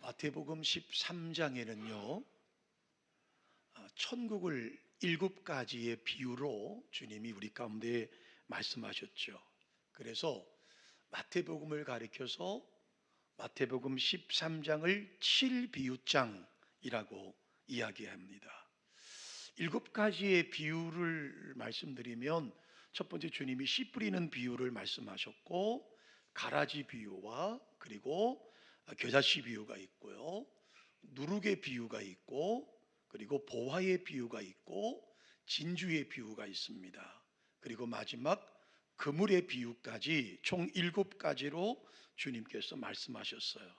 마태복음 13장에는요, 천국을 7가지의 비유로 주님이 우리 가운데 말씀하셨죠. 그래서 마태복음을 가리켜서 마태복음 13장을 7비유장이라고 이야기합니다. 7가지의 비유를 말씀드리면, 첫 번째 주님이 씨 뿌리는 비유를 말씀하셨고, 가라지 비유와 그리고 겨자씨 비유가 있고요, 누룩의 비유가 있고, 그리고 보화의 비유가 있고, 진주의 비유가 있습니다. 그리고 마지막 그물의 비유까지 총 7가지로 주님께서 말씀하셨어요.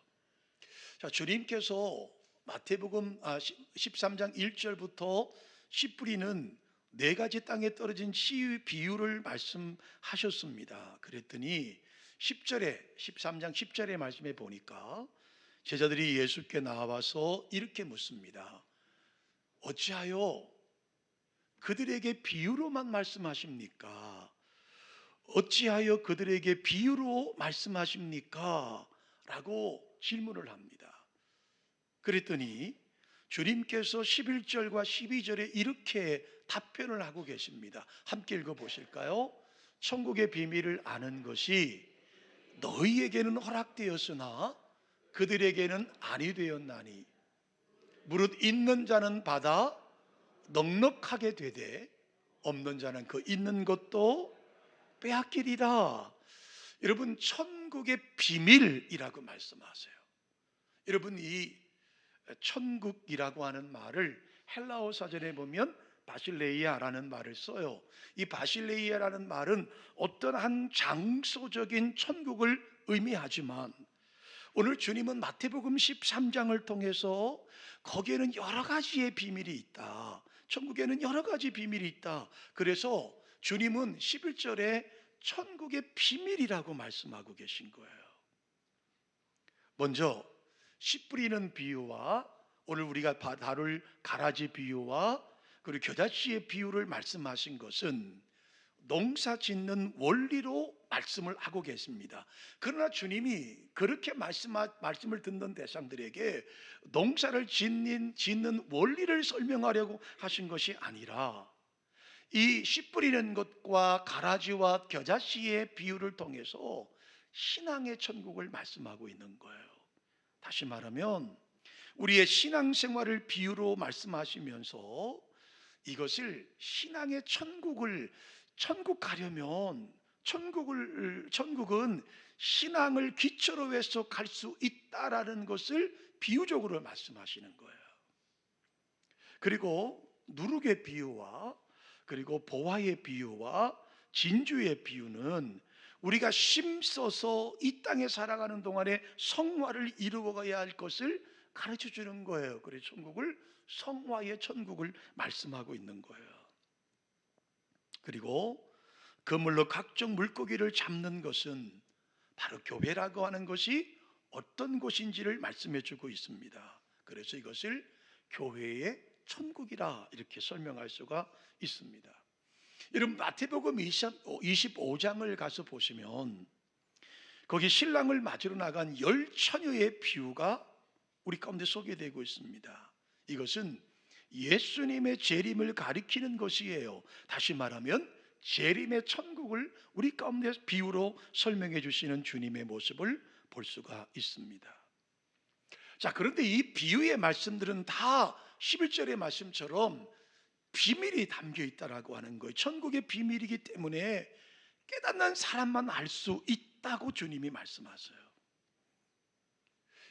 자, 주님께서 마태복음 13장 1절부터 씨 뿌리는 4가지 땅에 떨어진 씨 비유를 말씀하셨습니다. 그랬더니 10절에 13장 10절의 말씀에 보니까 제자들이 예수께 나와서 이렇게 묻습니다. 어찌하여 그들에게 비유로만 말씀하십니까? 어찌하여 그들에게 비유로 말씀하십니까? 라고 질문을 합니다. 그랬더니 주님께서 11절과 12절에 이렇게 답변을 하고 계십니다. 함께 읽어보실까요? 천국의 비밀을 아는 것이 너희에게는 허락되었으나 그들에게는 아니 되었나니 무릇 있는 자는 받아 넉넉하게 되되 없는 자는 그 있는 것도 빼앗기리라. 여러분, 천국의 비밀이라고 말씀하세요. 여러분, 이 천국이라고 하는 말을 헬라어 사전에 보면 바실레이아라는 말을 써요. 이 바실레이아라는 말은 어떤 한 장소적인 천국을 의미하지만, 오늘 주님은 마태복음 13장을 통해서 거기에는 여러 가지의 비밀이 있다, 천국에는 여러 가지 비밀이 있다, 그래서 주님은 11절에 천국의 비밀이라고 말씀하고 계신 거예요. 먼저 씨 뿌리는 비유와 오늘 우리가 다룰 가라지 비유와 그리고 겨자씨의 비유를 말씀하신 것은 농사 짓는 원리로 말씀을 하고 계십니다. 그러나 주님이 그렇게 말씀을 듣는 대상들에게 농사를 짓는 원리를 설명하려고 하신 것이 아니라 이 씨 뿌리는 것과 가라지와 겨자씨의 비유를 통해서 신앙의 천국을 말씀하고 있는 거예요. 다시 말하면 우리의 신앙생활을 비유로 말씀하시면서 이것을 신앙의 천국 가려면 천국은 신앙을 기초로 해서 갈 수 있다라는 것을 비유적으로 말씀하시는 거예요. 그리고 누룩의 비유와 그리고 보화의 비유와 진주의 비유는 우리가 심써서 이 땅에 살아가는 동안에 성화를 이루어가야 할 것을 가르쳐 주는 거예요. 그래서 성화의 천국을 말씀하고 있는 거예요. 그리고 그물로 각종 물고기를 잡는 것은 바로 교회라고 하는 것이 어떤 곳인지를 말씀해 주고 있습니다. 그래서 이것을 교회의 천국이라 이렇게 설명할 수가 있습니다. 여러분, 마태복음 25장을 가서 보시면 거기 신랑을 맞으러 나간 10처녀의 비유가 우리 가운데 소개되고 있습니다. 이것은 예수님의 재림을 가리키는 것이에요. 다시 말하면 재림의 천국을 우리 가운데 비유로 설명해 주시는 주님의 모습을 볼 수가 있습니다. 자, 그런데 이 비유의 말씀들은 다 11절의 말씀처럼 비밀이 담겨 있다라고 하는 거예요. 천국의 비밀이기 때문에 깨닫는 사람만 알 수 있다고 주님이 말씀하세요.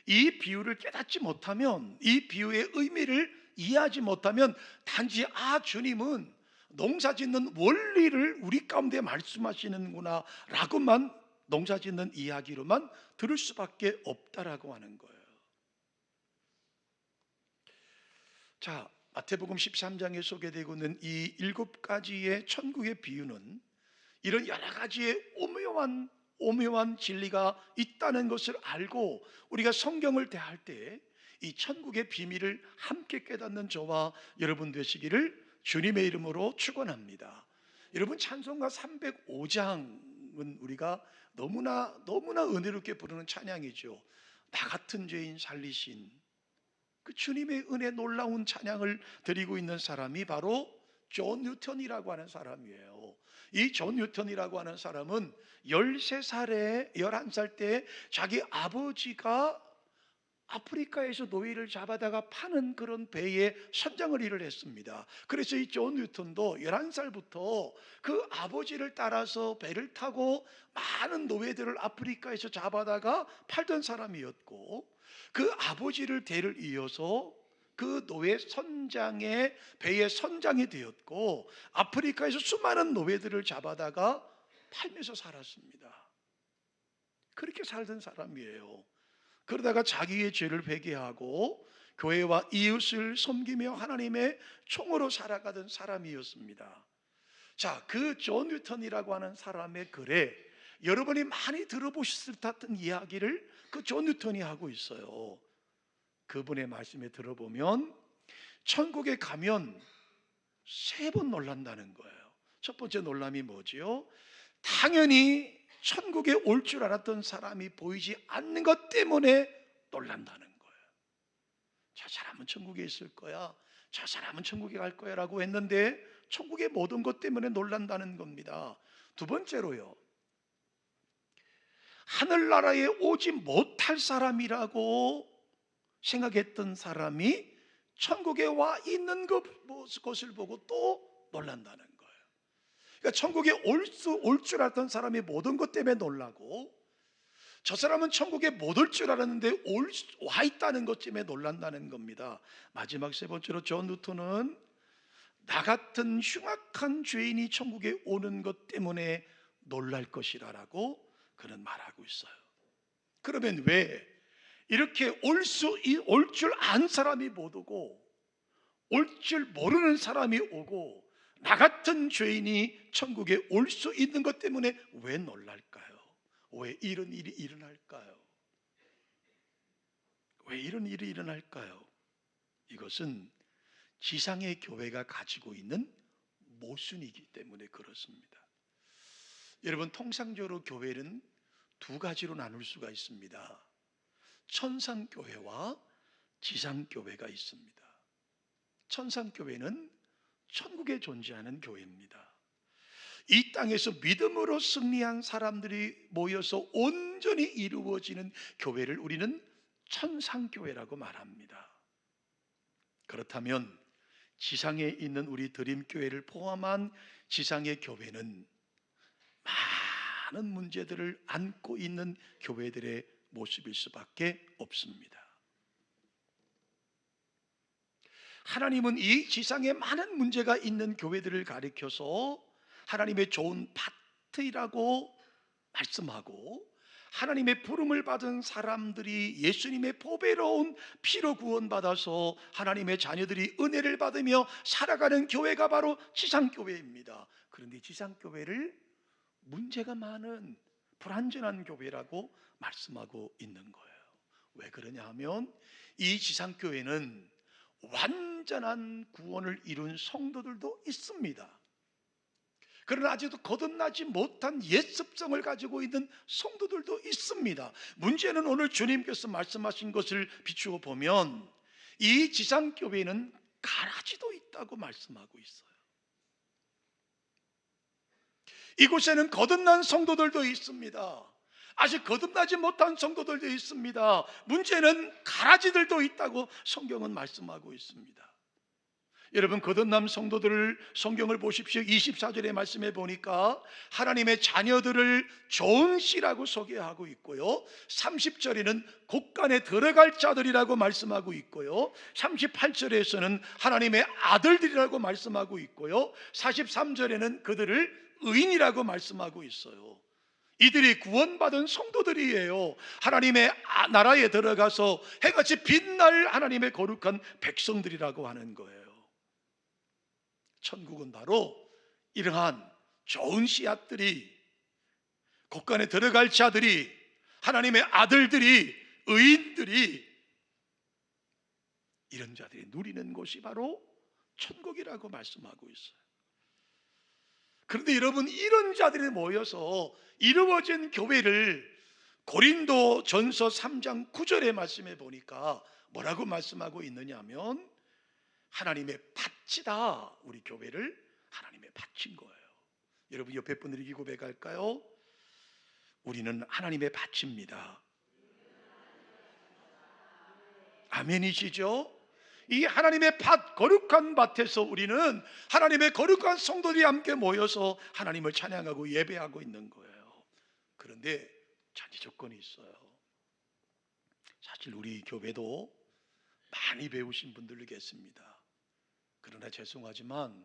이 비유를 깨닫지 못하면, 이 비유의 의미를 이해하지 못하면 단지 주님은 농사 짓는 원리를 우리 가운데 말씀하시는구나 라고만, 농사 짓는 이야기로만 들을 수밖에 없다라고 하는 거예요. 자, 마태복음 13장에 소개되고 있는 이 7가지의 천국의 비유는 이런 여러 가지의 오묘한 진리가 있다는 것을 알고 우리가 성경을 대할 때 이 천국의 비밀을 함께 깨닫는 저와 여러분 되시기를 주님의 이름으로 축원합니다. 여러분, 찬송가 305장은 우리가 너무나 은혜롭게 부르는 찬양이죠. 나 같은 죄인 살리신 그 주님의 은혜 놀라운 찬양을 드리고 있는 사람이 바로 존 뉴턴이라고 하는 사람이에요. 이 존 뉴턴이라고 하는 사람은 13살에 11살 때 자기 아버지가 아프리카에서 노예를 잡아다가 파는 그런 배에 선장을 일을 했습니다. 그래서 이 존 뉴턴도 11살부터 그 아버지를 따라서 배를 타고 많은 노예들을 아프리카에서 잡아다가 팔던 사람이었고, 그 아버지를 대를 이어서 그 노예 선장의 배의 선장이 되었고, 아프리카에서 수많은 노예들을 잡아다가 팔면서 살았습니다. 그렇게 살던 사람이에요. 그러다가 자기의 죄를 회개하고 교회와 이웃을 섬기며 하나님의 총으로 살아가던 사람이었습니다. 자, 그 존 뉴턴이라고 하는 사람의 글에 여러분이 많이 들어보셨을 듯한 이야기를 그 존 뉴턴이 하고 있어요. 그분의 말씀에 들어보면 천국에 가면 3번 놀란다는 거예요. 첫 번째 놀람이 뭐지요? 당연히 천국에 올 줄 알았던 사람이 보이지 않는 것 때문에 놀란다는 거예요. 저 사람은 천국에 있을 거야, 저 사람은 천국에 갈 거야 라고 했는데 천국의 모든 것 때문에 놀란다는 겁니다. 두 번째로요, 하늘나라에 오지 못할 사람이라고 생각했던 사람이 천국에 와 있는 것을 보고 또 놀란다는 거예요. 그러니까 천국에 올 줄 알았던 사람이 모든 것 때문에 놀라고, 저 사람은 천국에 못 올 줄 알았는데 와 있다는 것 때문에 놀란다는 겁니다. 마지막 세 번째로 존 뉴턴은 나 같은 흉악한 죄인이 천국에 오는 것 때문에 놀랄 것이라고 그는 말하고 있어요. 그러면 왜 이렇게 올 줄 안 사람이 못 오고 올 줄 모르는 사람이 오고 나 같은 죄인이 천국에 올 수 있는 것 때문에 왜 놀랄까요? 왜 이런 일이 일어날까요? 왜 이런 일이 일어날까요? 이것은 지상의 교회가 가지고 있는 모순이기 때문에 그렇습니다. 여러분, 통상적으로 교회는 두 가지로 나눌 수가 있습니다. 천상교회와 지상교회가 있습니다. 천상교회는 천국에 존재하는 교회입니다. 이 땅에서 믿음으로 승리한 사람들이 모여서 온전히 이루어지는 교회를 우리는 천상교회라고 말합니다. 그렇다면 지상에 있는 우리 드림교회를 포함한 지상의 교회는 많은 문제들을 안고 있는 교회들의 모습일 수밖에 없습니다. 하나님은 이 지상에 많은 문제가 있는 교회들을 가리켜서 하나님의 좋은 파트이라고 말씀하고, 하나님의 부름을 받은 사람들이 예수님의 보배로운 피로 구원받아서 하나님의 자녀들이 은혜를 받으며 살아가는 교회가 바로 지상교회입니다. 그런데 지상교회를 문제가 많은 불완전한 교회라고 말씀하고 있는 거예요. 왜 그러냐 하면 이 지상교회는 완전한 구원을 이룬 성도들도 있습니다. 그러나 아직도 거듭나지 못한 옛 습성을 가지고 있는 성도들도 있습니다. 문제는 오늘 주님께서 말씀하신 것을 비추어 보면 이 지상교회는 가라지도 있다고 말씀하고 있어요. 이곳에는 거듭난 성도들도 있습니다. 아직 거듭나지 못한 성도들도 있습니다. 문제는 가라지들도 있다고 성경은 말씀하고 있습니다. 여러분, 거듭남 성도들을 성경을 보십시오. 24절의 말씀에 보니까 하나님의 자녀들을 좋은 씨라고 소개하고 있고요, 30절에는 곳간에 들어갈 자들이라고 말씀하고 있고요, 38절에서는 하나님의 아들들이라고 말씀하고 있고요, 43절에는 그들을 의인이라고 말씀하고 있어요. 이들이 구원받은 성도들이에요. 하나님의 나라에 들어가서 해같이 빛날 하나님의 거룩한 백성들이라고 하는 거예요. 천국은 바로 이러한 좋은 씨앗들이, 곳간에 들어갈 자들이, 하나님의 아들들이, 의인들이, 이런 자들이 누리는 곳이 바로 천국이라고 말씀하고 있어요. 그런데 여러분, 이런 자들이 모여서 이루어진 교회를 고린도 전서 3장 9절의 말씀에 보니까 뭐라고 말씀하고 있느냐 하면 하나님의 밭이다. 우리 교회를 하나님의 밭인 거예요. 여러분 옆에 분들에게 고백할까요? 우리는 하나님의 밭입니다. 아멘이시죠? 이 하나님의 밭, 거룩한 밭에서 우리는 하나님의 거룩한 성도들이 함께 모여서 하나님을 찬양하고 예배하고 있는 거예요. 그런데 전제 조건이 있어요. 사실 우리 교회도 많이 배우신 분들 계십니다. 그러나 죄송하지만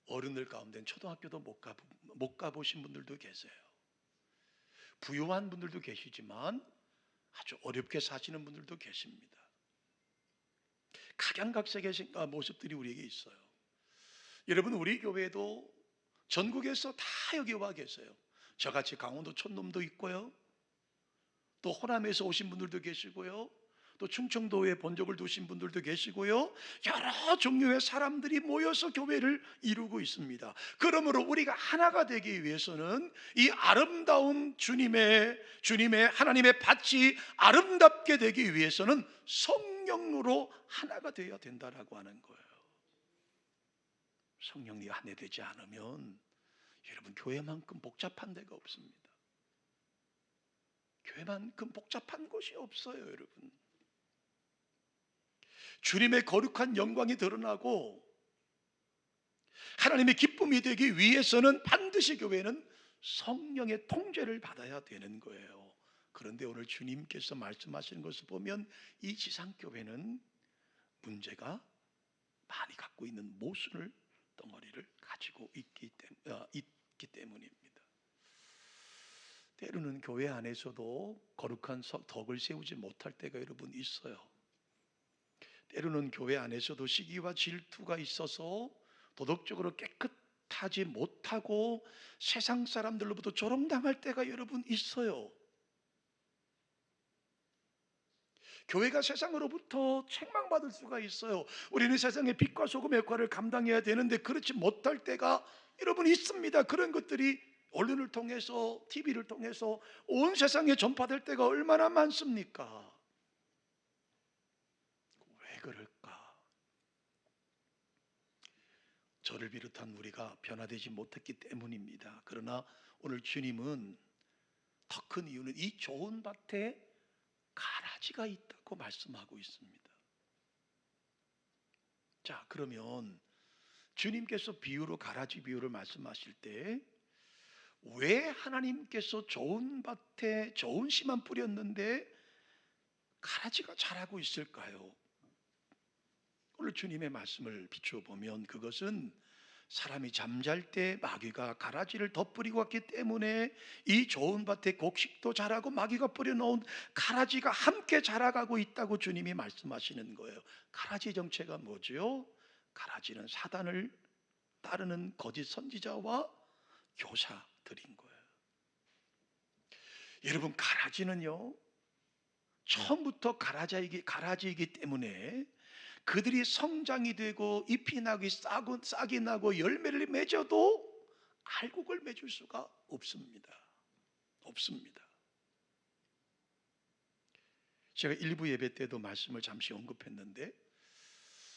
어른들 가운데는 초등학교도 못 가보신 분들도 계세요. 부유한 분들도 계시지만 아주 어렵게 사시는 분들도 계십니다. 각양각색의 모습들이 우리에게 있어요. 여러분 우리 교회도 전국에서 다 여기 와 계세요. 저같이 강원도 촌놈도 있고요, 또 호남에서 오신 분들도 계시고요, 또 충청도에 본적을 두신 분들도 계시고요, 여러 종류의 사람들이 모여서 교회를 이루고 있습니다. 그러므로 우리가 하나가 되기 위해서는 이 아름다운 주님의 하나님의 밭이 아름답게 되기 위해서는 성령으로 하나가 되어야 된다라고 하는 거예요. 성령이 하나 되지 않으면 여러분 교회만큼 복잡한 데가 없습니다. 교회만큼 복잡한 곳이 없어요. 여러분 주님의 거룩한 영광이 드러나고 하나님의 기쁨이 되기 위해서는 반드시 교회는 성령의 통제를 받아야 되는 거예요. 그런데 오늘 주님께서 말씀하시는 것을 보면 이 지상교회는 문제가 많이 갖고 있는 모순을 덩어리를 가지고 있기 때문입니다. 때로는 교회 안에서도 거룩한 덕을 세우지 못할 때가 여러분 있어요. 때로는 교회 안에서도 시기와 질투가 있어서 도덕적으로 깨끗하지 못하고 세상 사람들로부터 조롱당할 때가 여러분 있어요. 교회가 세상으로부터 책망받을 수가 있어요. 우리는 세상의 빛과 소금의 역할을 감당해야 되는데 그렇지 못할 때가 여러분 있습니다. 그런 것들이 언론을 통해서, TV를 통해서 온 세상에 전파될 때가 얼마나 많습니까? 왜 그럴까? 저를 비롯한 우리가 변화되지 못했기 때문입니다. 그러나 오늘 주님은 더 큰 이유는 이 좋은 밭에 가라지가 있다고 말씀하고 있습니다. 자, 그러면 주님께서 비유로 가라지 비유를 말씀하실 때 왜 하나님께서 좋은 밭에 좋은 씨만 뿌렸는데 가라지가 자라고 있을까요? 오늘 주님의 말씀을 비추어 보면 그것은 사람이 잠잘 때 마귀가 가라지를 덧뿌리고 왔기 때문에 이 좋은 밭에 곡식도 자라고 마귀가 뿌려놓은 가라지가 함께 자라가고 있다고 주님이 말씀하시는 거예요. 가라지 정체가 뭐죠? 가라지는 사단을 따르는 거짓 선지자와 교사들인 거예요. 여러분 가라지는요, 처음부터 가라지이기 때문에 그들이 성장이 되고 잎이 나고 싹이 나고 열매를 맺어도 알곡을 맺을 수가 없습니다. 제가 일부 예배 때도 말씀을 잠시 언급했는데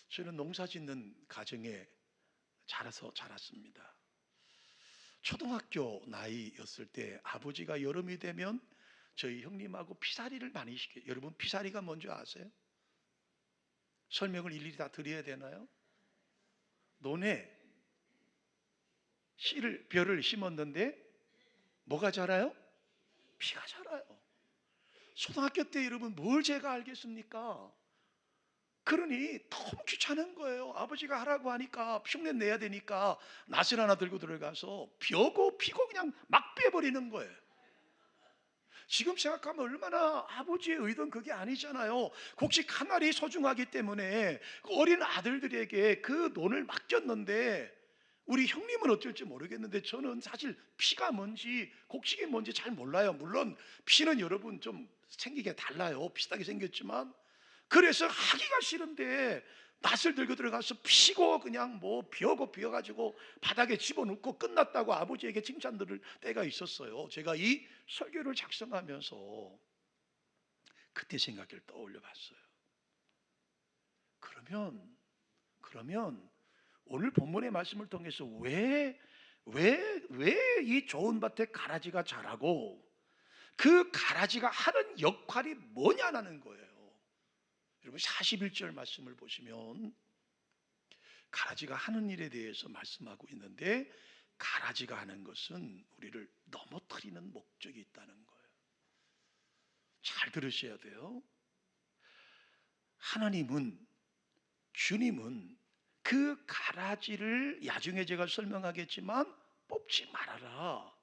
저는 농사 짓는 가정에 자랐습니다. 초등학교 나이였을 때 아버지가 여름이 되면 저희 형님하고 피사리를 많이 시켜요. 여러분 피사리가 뭔지 아세요? 설명을 일일이 다 드려야 되나요? 논에 벼를 심었는데 뭐가 자라요? 피가 자라요. 초등학교 때 여러분 뭘 제가 알겠습니까? 그러니 너무 귀찮은 거예요. 아버지가 하라고 하니까 흉내 내야 되니까 낫을 하나 들고 들어가서 벼고 피고 그냥 막 빼버리는 거예요. 지금 생각하면 얼마나 아버지의 의도는 그게 아니잖아요. 곡식 한 알이 소중하기 때문에 그 어린 아들들에게 그 논을 맡겼는데 우리 형님은 어쩔지 모르겠는데 저는 사실 피가 뭔지 곡식이 뭔지 잘 몰라요. 물론 피는 여러분 좀 생기게 달라요. 비슷하게 생겼지만 그래서 하기가 싫은데 낫을 들고 들어가서 피고 그냥 뭐 비어가지고 바닥에 집어넣고 끝났다고 아버지에게 칭찬 들을 때가 있었어요. 제가 이 설교를 작성하면서 그때 생각을 떠올려 봤어요. 그러면 오늘 본문의 말씀을 통해서 왜 이 좋은 밭에 가라지가 자라고 그 가라지가 하는 역할이 뭐냐라는 거예요. 여러분 41절 말씀을 보시면 가라지가 하는 일에 대해서 말씀하고 있는데, 가라지가 하는 것은 우리를 넘어뜨리는 목적이 있다는 거예요. 잘 들으셔야 돼요. 주님은 그 가라지를 나중에 제가 설명하겠지만 뽑지 말아라.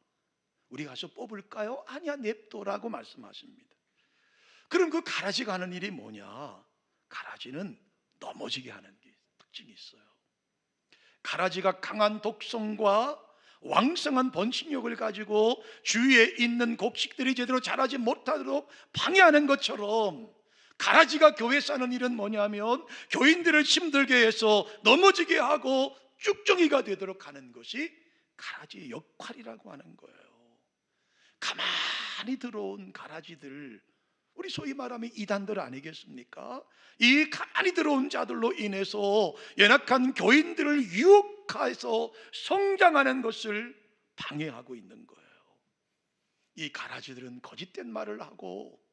우리 가서 뽑을까요? 아니야, 냅둬라고 말씀하십니다. 그럼 그 가라지가 하는 일이 뭐냐? 가라지는 넘어지게 하는 게 특징이 있어요. 가라지가 강한 독성과 왕성한 번식력을 가지고 주위에 있는 곡식들이 제대로 자라지 못하도록 방해하는 것처럼, 가라지가 교회에 싸는 일은 뭐냐면 교인들을 힘들게 해서 넘어지게 하고 쭉정이가 되도록 하는 것이 가라지의 역할이라고 하는 거예요. 가만히 들어온 가라지들, 우리 소위 말하면 이단들 아니겠습니까? 이 가만히 들어온 자들로 인해서 연약한 교인들을 유혹해서 성장하는 것을 방해하고 있는 거예요. 이 가라지들은 거짓된 말을 하고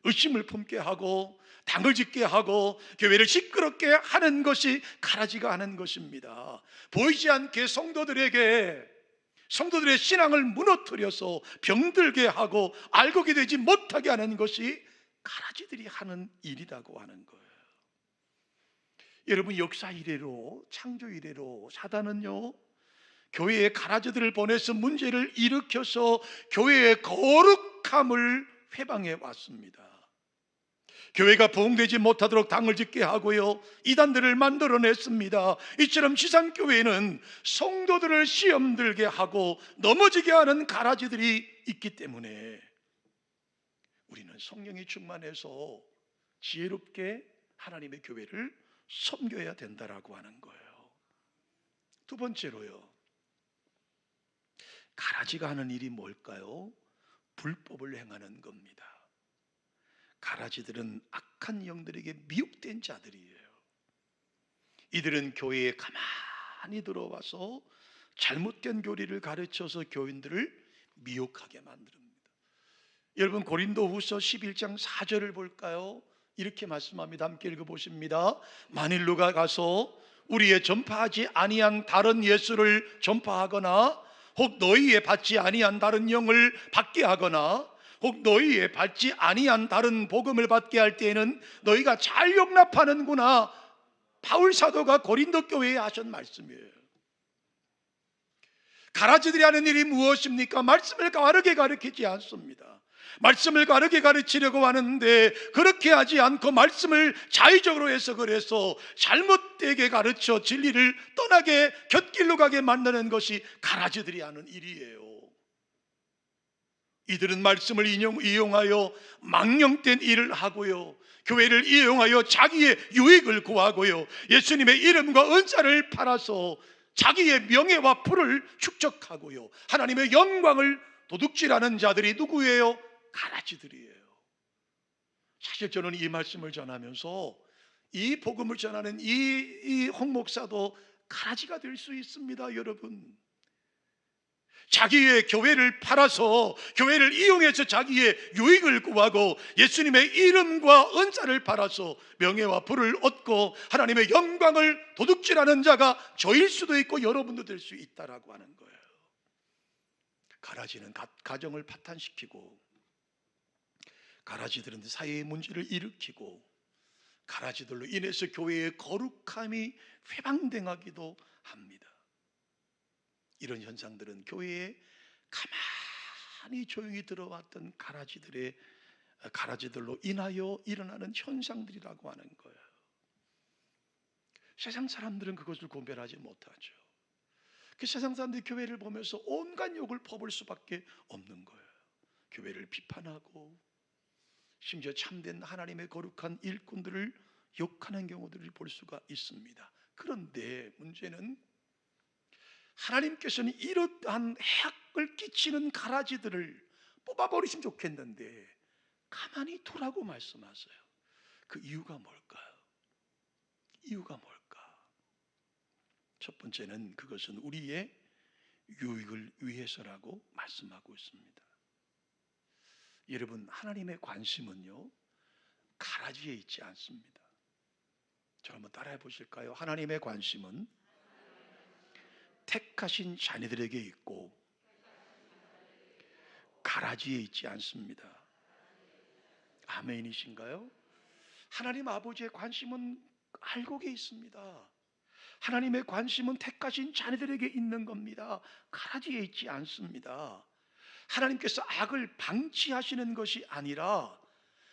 의심을 품게 하고 당을 짓게 하고 교회를 시끄럽게 하는 것이 가라지가 하는 것입니다. 보이지 않게 성도들의 신앙을 무너뜨려서 병들게 하고 알고게 되지 못하게 하는 것이 가라지들이 하는 일이라고 하는 거예요. 여러분, 역사 이래로, 창조 이래로 사단은요, 교회에 가라지들을 보내서 문제를 일으켜서 교회의 거룩함을 회방해 왔습니다. 교회가 부흥되지 못하도록 당을 짓게 하고요, 이단들을 만들어냈습니다. 이처럼 지상교회는 성도들을 시험 들게 하고 넘어지게 하는 가라지들이 있기 때문에 우리는 성령이 충만해서 지혜롭게 하나님의 교회를 섬겨야 된다라고 하는 거예요. 두 번째로요, 가라지가 하는 일이 뭘까요? 불법을 행하는 겁니다. 가라지들은 악한 영들에게 미혹된 자들이에요. 이들은 교회에 가만히 들어와서 잘못된 교리를 가르쳐서 교인들을 미혹하게 만듭니다. 여러분, 고린도후서 11장 4절을 볼까요? 이렇게 말씀합니다. 함께 읽어보십니다. 만일 누가 가서 우리의 전파하지 아니한 다른 예수를 전파하거나 혹 너희의 받지 아니한 다른 영을 받게 하거나 혹 너희의 받지 아니한 다른 복음을 받게 할 때에는 너희가 잘 용납하는구나. 바울 사도가 고린도 교회에 하신 말씀이에요. 가라지들이 하는 일이 무엇입니까? 말씀을 바르게 가르치지 않습니다. 말씀을 바르게 가르치려고 하는데 그렇게 하지 않고 말씀을 자의적으로 해석을 해서 잘못되게 가르쳐 진리를 떠나게 곁길로 가게 만드는 것이 가라지들이 하는 일이에요. 이들은 말씀을 이용하여 망령된 일을 하고요, 교회를 이용하여 자기의 유익을 구하고요, 예수님의 이름과 은사를 팔아서 자기의 명예와 부를 축적하고요, 하나님의 영광을 도둑질하는 자들이 누구예요? 가라지들이에요. 사실 저는 이 말씀을 전하면서 이 복음을 전하는 이 홍 목사도 가라지가 될 수 있습니다. 여러분, 자기의 교회를 팔아서 교회를 이용해서 자기의 유익을 구하고 예수님의 이름과 은사를 팔아서 명예와 부를 얻고 하나님의 영광을 도둑질하는 자가 저일 수도 있고 여러분도 될 수 있다라고 하는 거예요. 가라지는 가정을 파탄시키고, 가라지들은 사회의 문제를 일으키고, 가라지들로 인해서 교회의 거룩함이 회방당하기도 합니다. 이런 현상들은 교회에 가만히 조용히 들어왔던 가라지들로 인하여 일어나는 현상들이라고 하는 거예요. 세상 사람들은 그것을 구별하지 못하죠. 그 세상 사람들이 교회를 보면서 온갖 욕을 퍼볼 수밖에 없는 거예요. 교회를 비판하고 심지어 참된 하나님의 거룩한 일꾼들을 욕하는 경우들을 볼 수가 있습니다. 그런데 문제는 하나님께서는 이러한 해악을 끼치는 가라지들을 뽑아버리시면 좋겠는데 가만히 두라고 말씀하세요. 그 이유가 뭘까요? 이유가 뭘까? 첫 번째는 그것은 우리의 유익을 위해서라고 말씀하고 있습니다. 여러분, 하나님의 관심은요, 가라지에 있지 않습니다. 저 한번 따라해 보실까요? 하나님의 관심은 택하신 자녀들에게 있고 가라지에 있지 않습니다. 아멘이신가요? 하나님 아버지의 관심은 알곡에 있습니다. 하나님의 관심은 택하신 자녀들에게 있는 겁니다. 가라지에 있지 않습니다. 하나님께서 악을 방치하시는 것이 아니라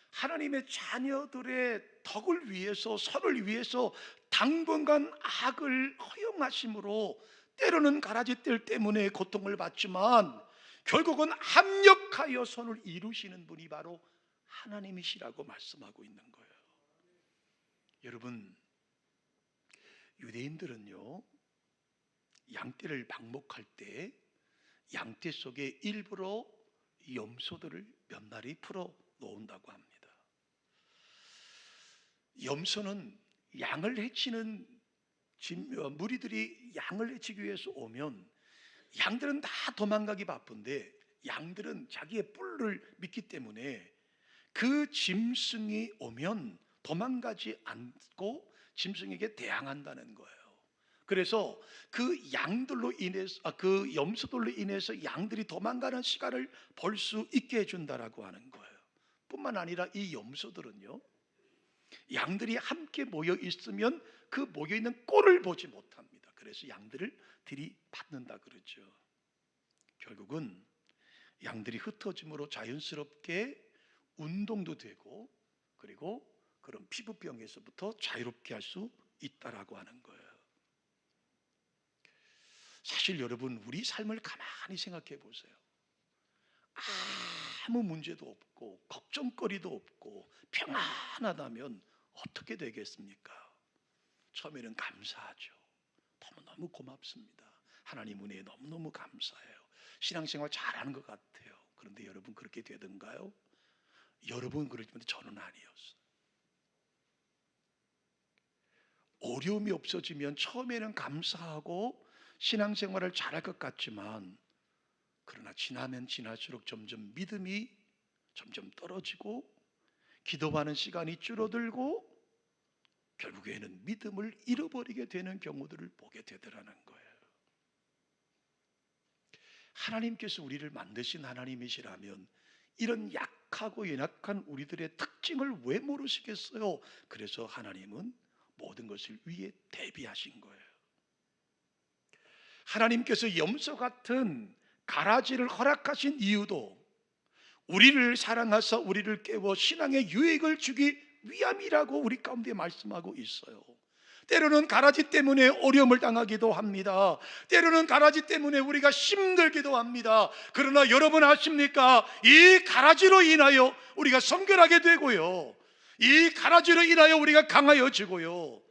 하나님의 자녀들의 덕을 위해서, 선을 위해서 당분간 악을 허용하심으로 때로는 가라지들 때문에 고통을 받지만 결국은 합력하여 선을 이루시는 분이 바로 하나님이시라고 말씀하고 있는 거예요. 여러분, 유대인들은요, 양떼를 방목할 때 양떼 속에 일부러 염소들을 몇 마리 풀어 놓는다고 합니다. 염소는 양을 해치는 무리들이 양을 해치기 위해서 오면 양들은 다 도망가기 바쁜데 양들은 자기의 뿔을 믿기 때문에 그 짐승이 오면 도망가지 않고 짐승에게 대항한다는 거예요. 그래서 그 양들로 인해서 그 염소들로 인해서 양들이 도망가는 시간을 벌 수 있게 해준다라고 하는 거예요. 뿐만 아니라 이 염소들은요, 양들이 함께 모여 있으면 그 모여 있는 꼴을 보지 못합니다. 그래서 양들을 들이받는다 그러죠. 결국은 양들이 흩어짐으로 자연스럽게 운동도 되고 그리고 그런 피부병에서부터 자유롭게 할 수 있다라고 하는 거예요. 사실 여러분, 우리 삶을 가만히 생각해 보세요. 아무 문제도 없고 걱정거리도 없고 평안하다면 어떻게 되겠습니까? 처음에는 감사하죠. 너무너무 고맙습니다. 하나님 은혜에 너무너무 감사해요. 신앙생활 잘하는 것 같아요. 그런데 여러분, 그렇게 되던가요? 여러분 그러지만 저는 아니었어요. 어려움이 없어지면 처음에는 감사하고 신앙생활을 잘할 것 같지만 그러나 지나면 지날수록 점점 믿음이 점점 떨어지고 기도하는 시간이 줄어들고 결국에는 믿음을 잃어버리게 되는 경우들을 보게 되더라는 거예요. 하나님께서 우리를 만드신 하나님이시라면 이런 약하고 연약한 우리들의 특징을 왜 모르시겠어요? 그래서 하나님은 모든 것을 위해 대비하신 거예요. 하나님께서 염소 같은 가라지를 허락하신 이유도 우리를 사랑하사 우리를 깨워 신앙의 유익을 주기 위함이라고 우리 가운데 말씀하고 있어요. 때로는 가라지 때문에 어려움을 당하기도 합니다. 때로는 가라지 때문에 우리가 힘들기도 합니다. 그러나 여러분 아십니까? 이 가라지로 인하여 우리가 성결하게 되고요, 이 가라지로 인하여 우리가 강하여지고요,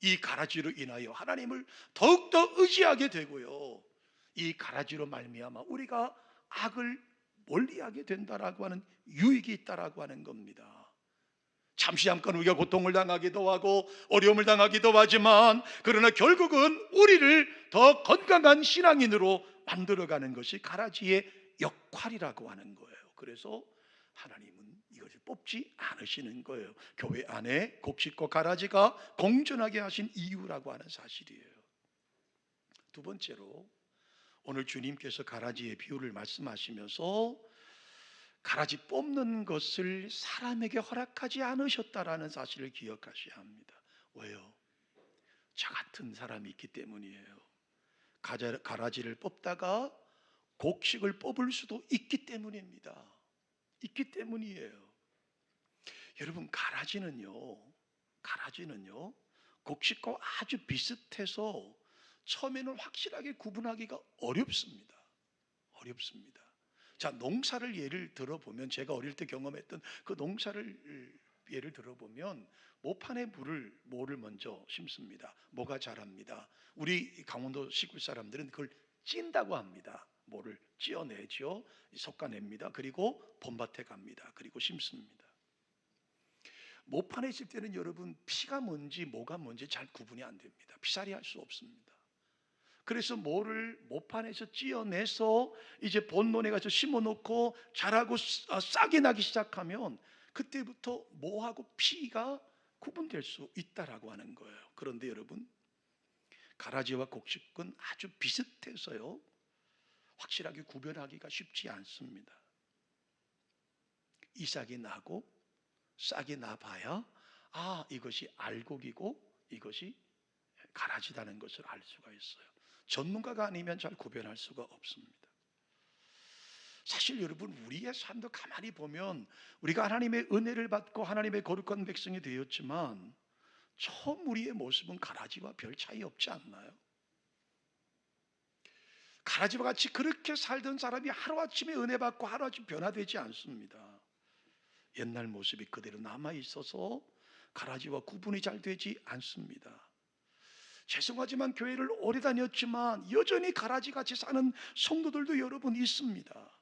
이 가라지로 인하여 하나님을 더욱더 의지하게 되고요, 이 가라지로 말미암아 우리가 악을 멀리하게 된다라고 하는 유익이 있다라고 하는 겁니다. 잠시 잠깐 우리가 고통을 당하기도 하고 어려움을 당하기도 하지만 그러나 결국은 우리를 더 건강한 신앙인으로 만들어가는 것이 가라지의 역할이라고 하는 거예요. 그래서 하나님은 이것을 뽑지 않으시는 거예요. 교회 안에 곡식과 가라지가 공존하게 하신 이유라고 하는 사실이에요. 두 번째로, 오늘 주님께서 가라지의 비유를 말씀하시면서 가라지 뽑는 것을 사람에게 허락하지 않으셨다라는 사실을 기억하셔야 합니다. 왜요? 저 같은 사람이 있기 때문이에요. 가라지를 뽑다가 곡식을 뽑을 수도 있기 때문입니다. 있기 때문이에요. 여러분, 가라지는요 곡식과 아주 비슷해서 처음에는 확실하게 구분하기가 어렵습니다. 자, 농사를 예를 들어보면 제가 어릴 때 경험했던 그 농사를 예를 들어보면 모판에 모를 먼저 심습니다. 모가 자랍니다. 우리 강원도 시골 사람들은 그걸 찐다고 합니다. 모를 찧어내죠. 솎아냅니다. 그리고 봄밭에 갑니다. 그리고 심습니다. 모판에 있을 때는 여러분 피가 뭔지 모가 뭔지 잘 구분이 안 됩니다. 피살이 할 수 없습니다. 그래서 모를 모판에서 찧어내서 이제 본론에 가서 심어놓고 자라고 싹이 나기 시작하면 그때부터 모하고 피가 구분될 수 있다라고 하는 거예요. 그런데 여러분 가라지와 곡식은 아주 비슷해서요 확실하게 구별하기가 쉽지 않습니다. 이삭이 나고 싹이 나봐야 이것이 알곡이고 이것이 가라지다는 것을 알 수가 있어요. 전문가가 아니면 잘 구별할 수가 없습니다. 사실 여러분 우리의 삶도 가만히 보면 우리가 하나님의 은혜를 받고 하나님의 거룩한 백성이 되었지만 처음 우리의 모습은 가라지와 별 차이 없지 않나요? 가라지와 같이 그렇게 살던 사람이 하루아침에 은혜 받고 하루아침 변화되지 않습니다. 옛날 모습이 그대로 남아있어서 가라지와 구분이 잘 되지 않습니다. 죄송하지만 교회를 오래 다녔지만 여전히 가라지같이 사는 성도들도 여러분 있습니다.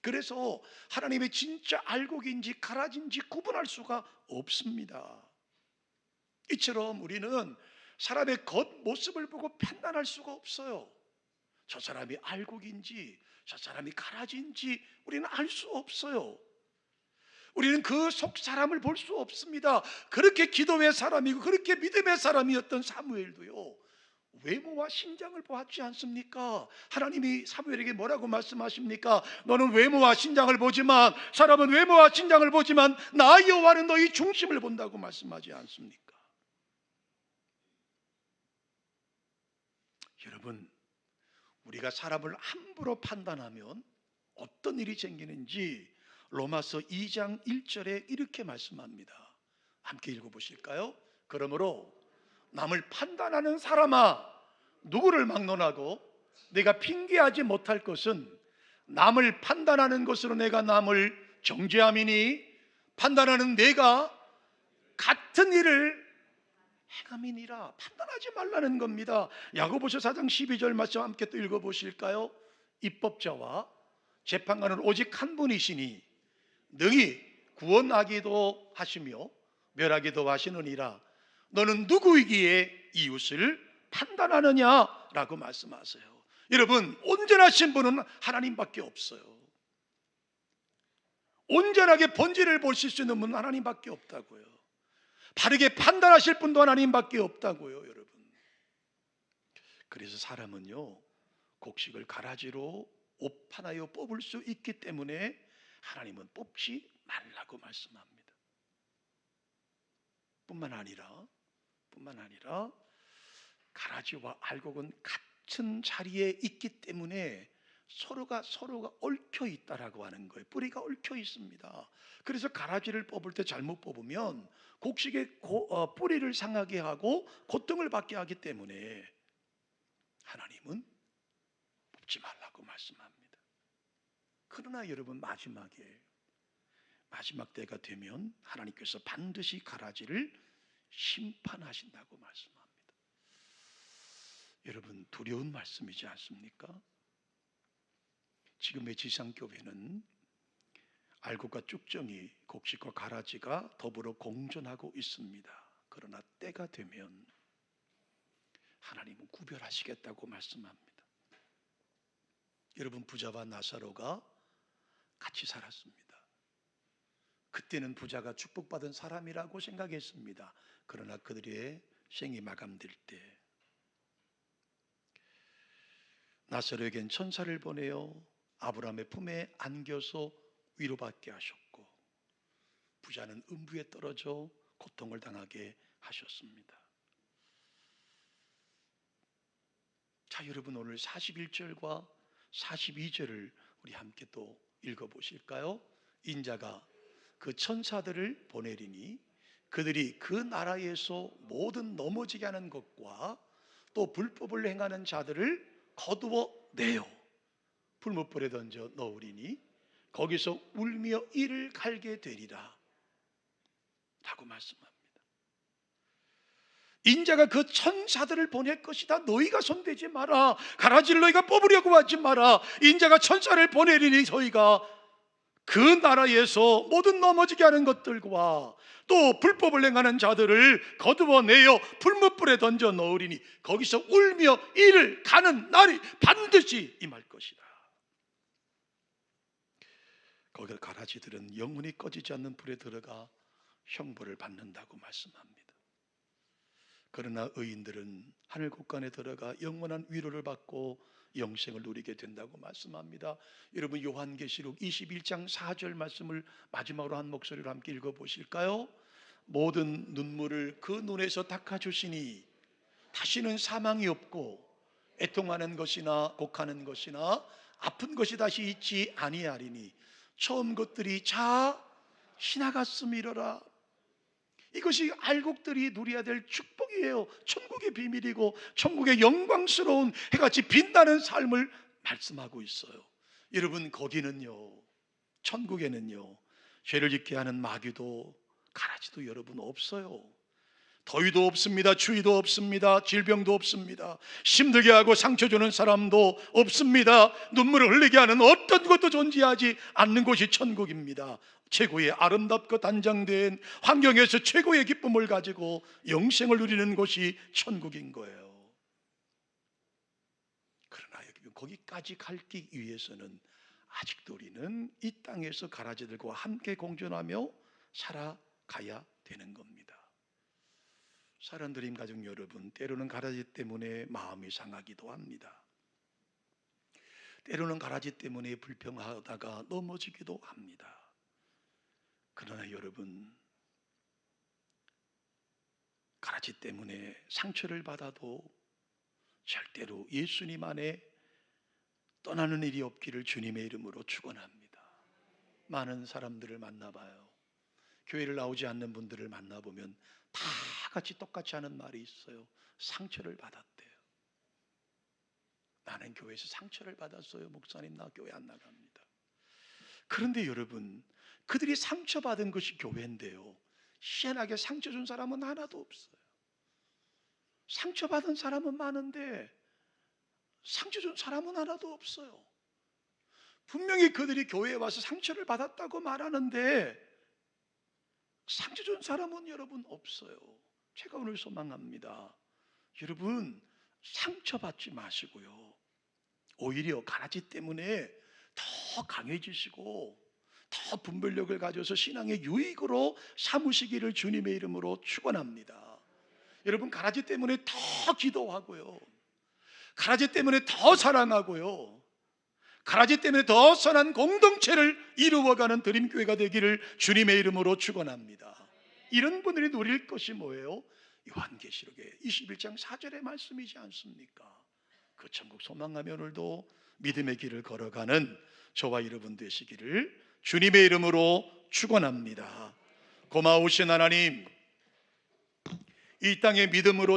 그래서 하나님의 진짜 알곡인지 가라지인지 구분할 수가 없습니다. 이처럼 우리는 사람의 겉모습을 보고 판단할 수가 없어요. 저 사람이 알곡인지 저 사람이 가라지인지 우리는 알 수 없어요. 우리는 그 속 사람을 볼 수 없습니다. 그렇게 기도의 사람이고 그렇게 믿음의 사람이었던 사무엘도요 외모와 신장을 보았지 않습니까? 하나님이 사무엘에게 뭐라고 말씀하십니까? 너는 외모와 신장을 보지만 사람은 외모와 신장을 보지만 나 여호와는 너희 중심을 본다고 말씀하지 않습니까? 여러분 우리가 사람을 함부로 판단하면 어떤 일이 생기는지 로마서 2장 1절에 이렇게 말씀합니다. 함께 읽어보실까요? 그러므로 남을 판단하는 사람아 누구를 막론하고 내가 핑계하지 못할 것은 남을 판단하는 것으로 내가 남을 정죄함이니 판단하는 내가 같은 일을 행함이니라. 판단하지 말라는 겁니다. 야고보서 4장 12절 말씀 함께 또 읽어보실까요? 입법자와 재판관은 오직 한 분이시니 능히 구원하기도 하시며 멸하기도 하시느니라. 너는 누구이기에 이웃을 판단하느냐라고 말씀하세요. 여러분 온전하신 분은 하나님밖에 없어요. 온전하게 본질을 보실 수 있는 분은 하나님밖에 없다고요. 바르게 판단하실 분도 하나님밖에 없다고요, 여러분. 그래서 사람은요 곡식을 가라지로 옵하나요 뽑을 수 있기 때문에 하나님은 뽑지 말라고 말씀합니다. 뿐만 아니라 가라지와 알곡은 같은 자리에 있기 때문에 서로가 얽혀 있다라고 하는 거예요. 뿌리가 얽혀 있습니다. 그래서 가라지를 뽑을 때 잘못 뽑으면 곡식의 뿌리를 상하게 하고 고통을 받게 하기 때문에 하나님은 뽑지 말라고 말씀합니다. 그러나 여러분 마지막 때가 되면 하나님께서 반드시 가라지를 심판하신다고 말씀합니다. 여러분 두려운 말씀이지 않습니까? 지금의 지상교회는 알곡과 쭉정이 곡식과 가라지가 더불어 공존하고 있습니다. 그러나 때가 되면 하나님은 구별하시겠다고 말씀합니다. 여러분 부자와 나사로가 같이 살았습니다. 그때는 부자가 축복받은 사람이라고 생각했습니다. 그러나 그들의 생이 마감될 때 나사로에겐 천사를 보내어 아브라함의 품에 안겨서 위로받게 하셨고 부자는 음부에 떨어져 고통을 당하게 하셨습니다. 자, 여러분 오늘 41절과 42절을 우리 함께 또 읽어보실까요? 인자가 그 천사들을 보내리니 그들이 그 나라에서 모든 넘어지게 하는 것과 또 불법을 행하는 자들을 거두어 내어 불못불에 던져 넣으리니 거기서 울며 이를 갈게 되리라. 라고 말씀합니다. 인자가 그 천사들을 보낼 것이다. 너희가 손대지 마라. 가라지를 너희가 뽑으려고 하지 마라. 인자가 천사를 보내리니 저희가 그 나라에서 모든 넘어지게 하는 것들과 또 불법을 행하는 자들을 거두어내어 풀무불에 던져 넣으리니 거기서 울며 이를 가는 날이 반드시 임할 것이다. 거기 가라지들은 영원히 꺼지지 않는 불에 들어가 형벌을 받는다고 말씀합니다. 그러나 의인들은 하늘 곳간에 들어가 영원한 위로를 받고 영생을 누리게 된다고 말씀합니다. 여러분, 요한계시록 21장 4절 말씀을 마지막으로 한 목소리로 함께 읽어보실까요? 모든 눈물을 그 눈에서 닦아주시니 다시는 사망이 없고 애통하는 것이나 곡하는 것이나 아픈 것이 다시 있지 아니하리니 처음 것들이 자 지나갔음이로라. 이것이 알곡들이 누려야 될 축복이에요. 천국의 비밀이고 천국의 영광스러운 해같이 빛나는 삶을 말씀하고 있어요. 여러분, 거기는요, 천국에는요, 죄를 짓게 하는 마귀도 가라지도 여러분 없어요. 더위도 없습니다. 추위도 없습니다. 질병도 없습니다. 힘들게 하고 상처 주는 사람도 없습니다. 눈물을 흘리게 하는 어떤 것도 존재하지 않는 곳이 천국입니다. 최고의 아름답고 단장된 환경에서 최고의 기쁨을 가지고 영생을 누리는 곳이 천국인 거예요. 그러나 거기까지 가기 위해서는 아직도 우리는 이 땅에서 가라지들과 함께 공존하며 살아가야 되는 겁니다. 사랑하는 드림 가족 여러분, 때로는 가라지 때문에 마음이 상하기도 합니다. 때로는 가라지 때문에 불평하다가 넘어지기도 합니다. 그러나 여러분, 가라지 때문에 상처를 받아도 절대로 예수님 안에 떠나는 일이 없기를 주님의 이름으로 축원합니다. 많은 사람들을 만나봐요. 교회를 나오지 않는 분들을 만나보면 다 같이 똑같이 하는 말이 있어요. 상처를 받았대요. 나는 교회에서 상처를 받았어요. 목사님, 나 교회 안 나갑니다. 그런데 여러분, 그들이 상처받은 것이 교회인데요, 희한하게 상처 준 사람은 하나도 없어요. 상처받은 사람은 많은데 상처 준 사람은 하나도 없어요. 분명히 그들이 교회에 와서 상처를 받았다고 말하는데 상처 준 사람은 여러분 없어요. 제가 오늘 소망합니다. 여러분, 상처받지 마시고요, 오히려 가라지 때문에 더 강해지시고 더 분별력을 가져서 신앙의 유익으로 삼으시기를 주님의 이름으로 축원합니다. 여러분, 가라지 때문에 더 기도하고요, 가라지 때문에 더 사랑하고요, 가라지 때문에 더 선한 공동체를 이루어가는 드림교회가 되기를 주님의 이름으로 축원합니다. 이런 분들이 누릴 것이 뭐예요? 요한계시록의 21장 4절의 말씀이지 않습니까? 그 천국 소망하며 오늘도 믿음의 길을 걸어가는 저와 여러분 되시기를 주님의 이름으로 축원합니다. 고마우신 하나님, 이 땅의 믿음으로